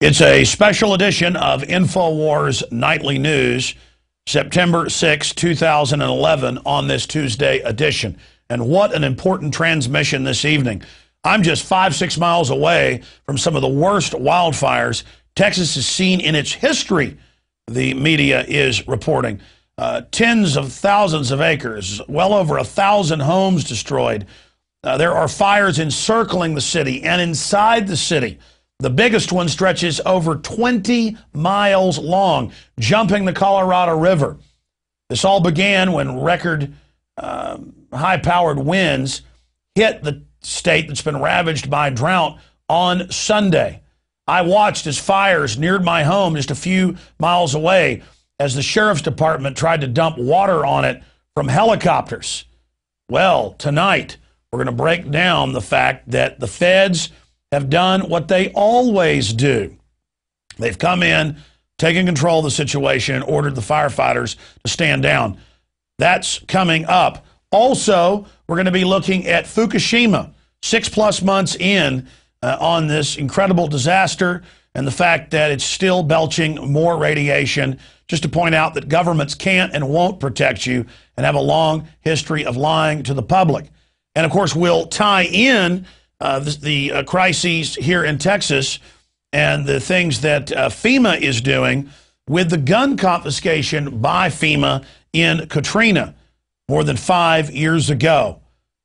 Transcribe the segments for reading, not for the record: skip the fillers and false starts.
It's a special edition of INFOWARS Nightly News, September 6, 2011, on this Tuesday edition. And what an important transmission this evening. I'm just 5-6 miles away from some of the worst wildfires Texas has seen in its history, the media is reporting. Tens of thousands of acres, well over 1,000 homes destroyed. There are fires encircling the city and inside the city. The biggest one stretches over 20 miles long, jumping the Colorado River. This all began when record high-powered winds hit the state that's been ravaged by drought on Sunday. I watched as fires neared my home just a few miles away as the sheriff's department tried to dump water on it from helicopters. Well, tonight we're going to break down the fact that the feds have done what they always do. They've come in, taken control of the situation, and ordered the firefighters to stand down. That's coming up. Also, we're going to be looking at Fukushima, 6+ months in on this incredible disaster and the fact that it's still belching more radiation, just to point out that governments can't and won't protect you and have a long history of lying to the public. And, of course, we'll tie in the crises here in Texas and the things that FEMA is doing with the gun confiscation by FEMA in Katrina more than 5 years ago.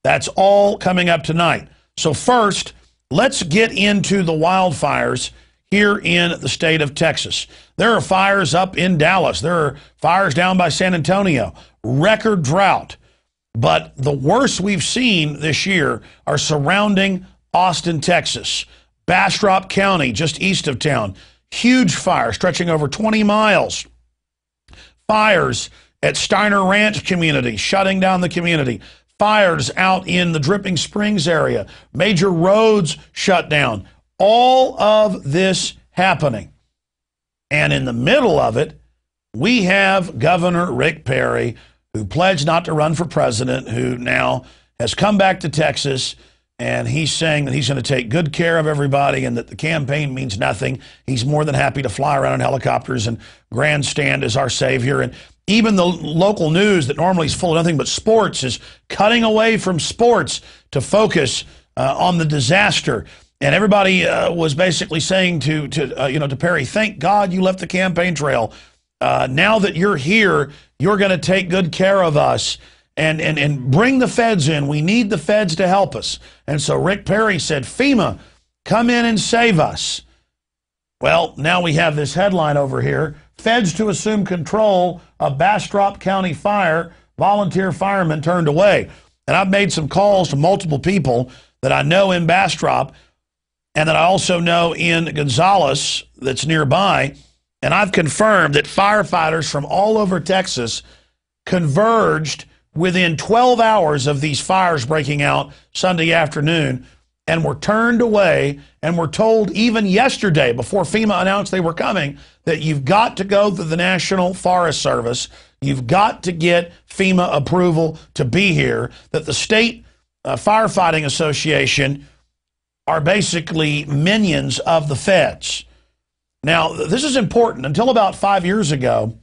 That's all coming up tonight. So first, let's get into the wildfires here in the state of Texas. There are fires up in Dallas. There are fires down by San Antonio. Record drought. But the worst we've seen this year are surrounding Austin, Texas. Bastrop County, just east of town. Huge fire stretching over 20 miles. Fires at Steiner Ranch community, shutting down the community. Fires out in the Dripping Springs area. Major roads shut down. All of this happening. And in the middle of it, we have Governor Rick Perry, who pledged not to run for president, who now has come back to Texas, and he's saying that he's going to take good care of everybody and that the campaign means nothing. He's more than happy to fly around in helicopters and grandstand as our savior. And even the local news that normally is full of nothing but sports is cutting away from sports to focus on the disaster. And everybody was basically saying to Perry, thank God you left the campaign trail. Now that you're here, you're going to take good care of us and bring the feds in. We need the feds to help us. And so Rick Perry said, FEMA, come in and save us. Well, now we have this headline over here. Feds to assume control of Bastrop County fire. Volunteer firemen turned away. And I've made some calls to multiple people that I know in Bastrop and that I also know in Gonzales that's nearby. And I've confirmed that firefighters from all over Texas converged within 12 hours of these fires breaking out Sunday afternoon and were turned away and were told even yesterday, before FEMA announced they were coming, that you've got to go through the National Forest Service. You've got to get FEMA approval to be here, that the State Firefighting Association are basically minions of the feds. Now, this is important. Until about 5 years ago,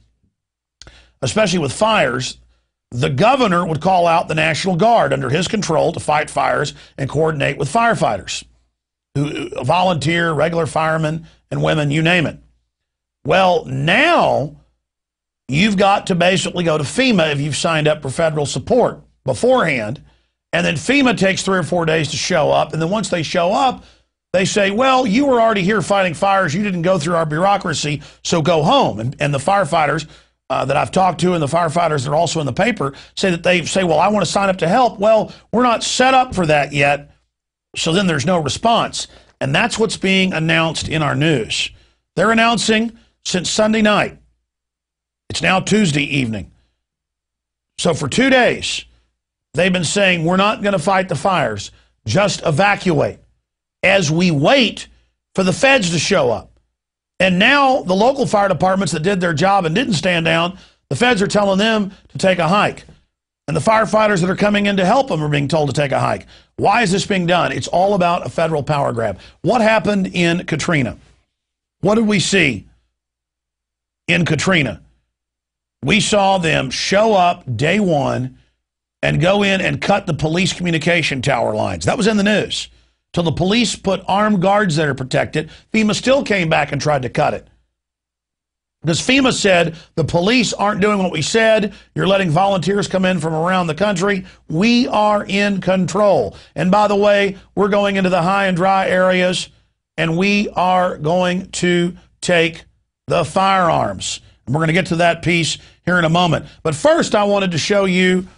especially with fires, the governor would call out the National Guard under his control to fight fires and coordinate with firefighters, who volunteer, regular firemen and women, you name it. Well, now you've got to basically go to FEMA if you've signed up for federal support beforehand, and then FEMA takes 3 or 4 days to show up, and then once they show up, they say, well, you were already here fighting fires. You didn't go through our bureaucracy, so go home. And the firefighters that I've talked to and the firefighters that are also in the paper say that they say, well, I want to sign up to help. Well, we're not set up for that yet, so then there's no response. And that's what's being announced in our news. They're announcing since Sunday night. It's now Tuesday evening. So for 2 days, they've been saying, we're not going to fight the fires, just evacuate, as we wait for the feds to show up. And now the local fire departments that did their job and didn't stand down, the feds are telling them to take a hike. And the firefighters that are coming in to help them are being told to take a hike. Why is this being done? It's all about a federal power grab. What happened in Katrina? What did we see in Katrina? We saw them show up day one and go in and cut the police communication tower lines. That was in the news. Till the police put armed guards there to protect it. FEMA still came back and tried to cut it. Because FEMA said, the police aren't doing what we said. You're letting volunteers come in from around the country. We are in control. And by the way, we're going into the high and dry areas, and we are going to take the firearms. And we're going to get to that piece here in a moment. But first, I wanted to show you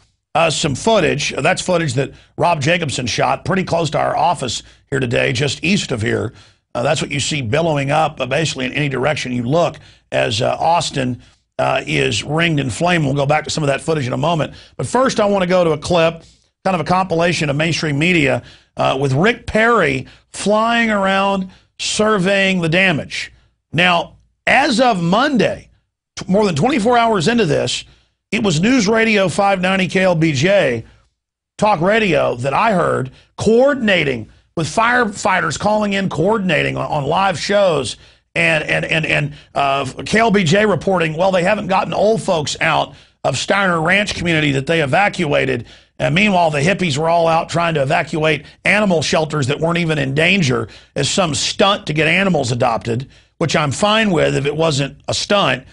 some footage. That's footage that Rob Jacobson shot pretty close to our office here today, just east of here. That's what you see billowing up basically in any direction you look as Austin is ringed in flame. We'll go back to some of that footage in a moment. But first, I want to go to a clip, kind of a compilation of mainstream media with Rick Perry flying around surveying the damage. Now, as of Monday, more than 24 hours into this, it was News Radio 590 KLBJ talk radio that I heard coordinating with firefighters calling in, coordinating on live shows, and KLBJ reporting, well, they haven't gotten old folks out of Steiner Ranch community that they evacuated. And meanwhile, the hippies were all out trying to evacuate animal shelters that weren't even in danger as some stunt to get animals adopted, which I'm fine with if it wasn't a stunt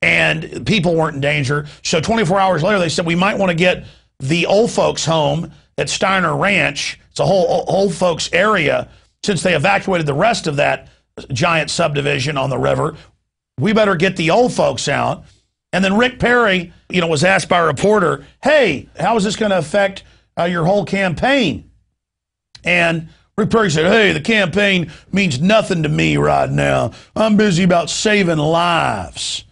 and people weren't in danger. So 24 hours later, they said, we might want to get the old folks home at Steiner Ranch. It's a whole old folks area. Since they evacuated the rest of that giant subdivision on the river, we better get the old folks out. And then Rick Perry, was asked by a reporter, hey, how is this going to affect your whole campaign? And Rick Perry said, hey, the campaign means nothing to me right now. I'm busy about saving lives.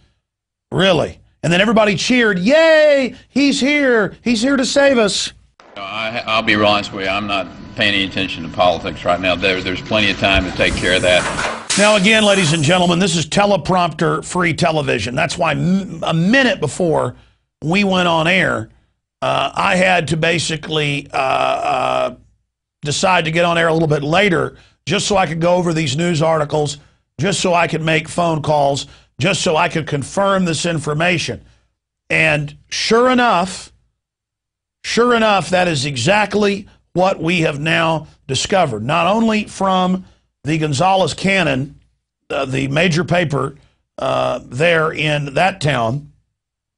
Really? And then everybody cheered, yay, he's here. He's here to save us. I'll be real honest with you. I'm not paying any attention to politics right now. There's plenty of time to take care of that. Now, again, ladies and gentlemen, this is teleprompter-free television. That's why a minute before we went on air, I had to basically decide to get on air a little bit later just so I could go over these news articles, just so I could make phone calls, just so I could confirm this information. And sure enough, that is exactly what we have now discovered. Not only from the Gonzales Cannon, the major paper there in that town,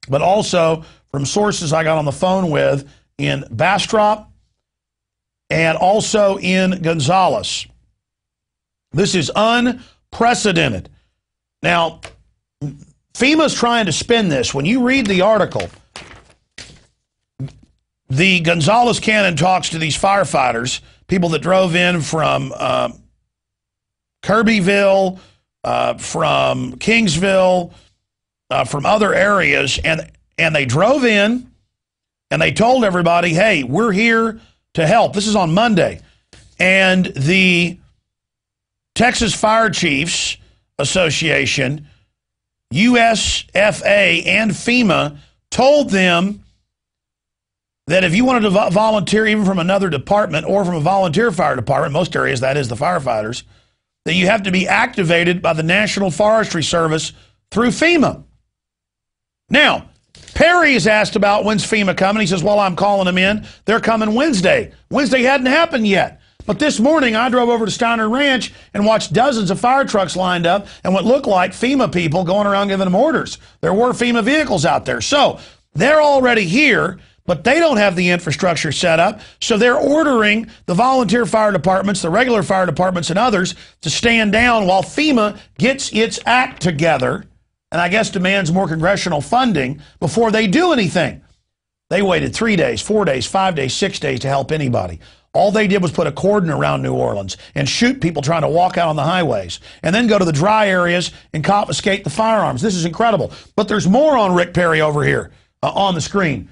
but also from sources I got on the phone with in Bastrop and also in Gonzales. This is unprecedented. Now, FEMA's trying to spin this. When you read the article, the Gonzales Cannon talks to these firefighters, people that drove in from Kirbyville, from Kingsville, from other areas, and they drove in and they told everybody, hey, we're here to help. This is on Monday. And the Texas Fire Chiefs Association, USFA, and FEMA told them that if you wanted to volunteer even from another department or from a volunteer fire department, most areas that is the firefighters, that you have to be activated by the National Forestry Service through FEMA. Now, Perry is asked about when's FEMA coming. He says, well, I'm calling them in. They're coming Wednesday. Wednesday hadn't happened yet. But this morning, I drove over to Steiner Ranch and watched dozens of fire trucks lined up and what looked like FEMA people going around giving them orders. There were FEMA vehicles out there. So they're already here, but they don't have the infrastructure set up. So they're ordering the volunteer fire departments, the regular fire departments, and others to stand down while FEMA gets its act together and I guess demands more congressional funding before they do anything. They waited 3 days, 4 days, 5 days, 6 days to help anybody. All they did was put a cordon around New Orleans and shoot people trying to walk out on the highways and then go to the dry areas and confiscate the firearms. This is incredible. But there's more on Rick Perry over here on the screen.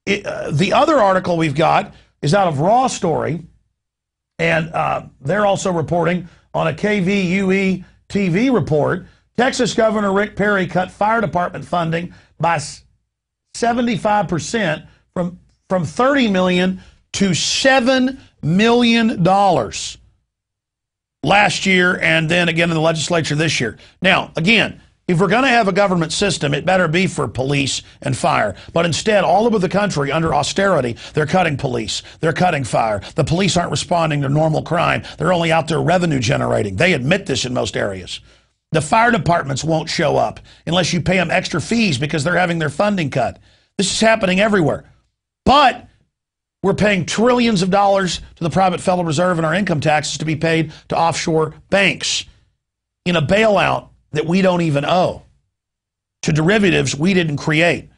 The other article we've got is out of Raw Story, and they're also reporting on a KVUE TV report. Texas Governor Rick Perry cut fire department funding by 75% from $30 million to $7 million. last year and then again in the legislature this year. Now, again, if we're going to have a government system, it better be for police and fire. But instead, all over the country, under austerity, they're cutting police. They're cutting fire. The police aren't responding to normal crime. They're only out there revenue generating. They admit this in most areas. The fire departments won't show up unless you pay them extra fees because they're having their funding cut. This is happening everywhere. But we're paying trillions of dollars to the private Federal Reserve and our income taxes to be paid to offshore banks in a bailout that we don't even owe, to derivatives we didn't create.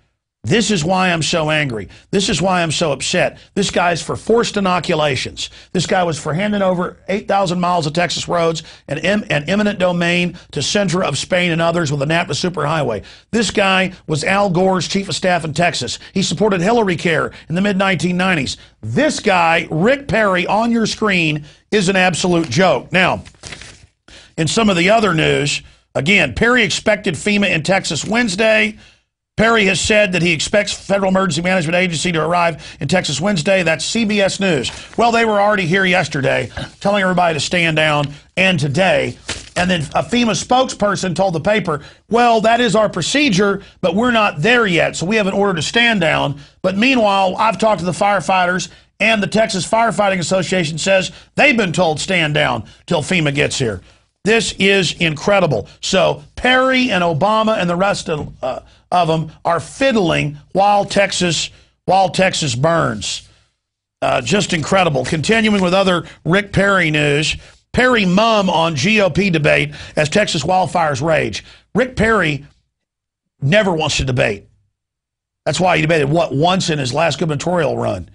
This is why I'm so angry. This is why I'm so upset. This guy's for forced inoculations. This guy was for handing over 8,000 miles of Texas roads and eminent domain to Centra of Spain and others with the NAPA superhighway. This guy was Al Gore's chief of staff in Texas. He supported Hillary Care in the mid-1990s. This guy, Rick Perry, on your screen, is an absolute joke. Now, in some of the other news, again, Perry expected FEMA in Texas Wednesday. Perry has said that he expects Federal Emergency Management Agency to arrive in Texas Wednesday. That's CBS News. Well, they were already here yesterday telling everybody to stand down, and today. And then a FEMA spokesperson told the paper, well, that is our procedure, but we're not there yet, so we have an order to stand down. But meanwhile, I've talked to the firefighters, and the Texas Firefighting Association says they've been told stand down till FEMA gets here. This is incredible. So Perry and Obama and the rest of them are fiddling while Texas burns. Just incredible. Continuing with other Rick Perry news, Perry mum on GOP debate as Texas wildfires rage. Rick Perry never wants to debate. That's why he debated, once in his last gubernatorial run,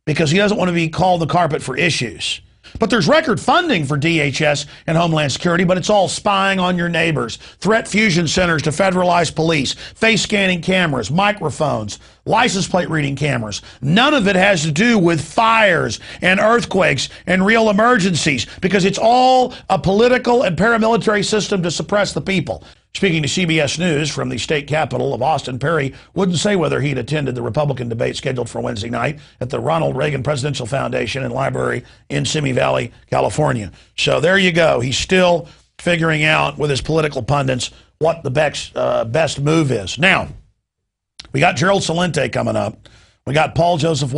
because he doesn't want to be called the carpet for issues. But there's record funding for DHS and Homeland Security, but it's all spying on your neighbors, threat fusion centers to federalize police, face scanning cameras, microphones, license plate reading cameras. None of it has to do with fires and earthquakes and real emergencies, because it's all a political and paramilitary system to suppress the people. Speaking to CBS News from the state capital of Austin, Perry wouldn't say whether he'd attended the Republican debate scheduled for Wednesday night at the Ronald Reagan Presidential Foundation and Library in Simi Valley, California. So there you go. He's still figuring out with his political pundits what the best move is. Now, we got Gerald Celente coming up. We got Paul Joseph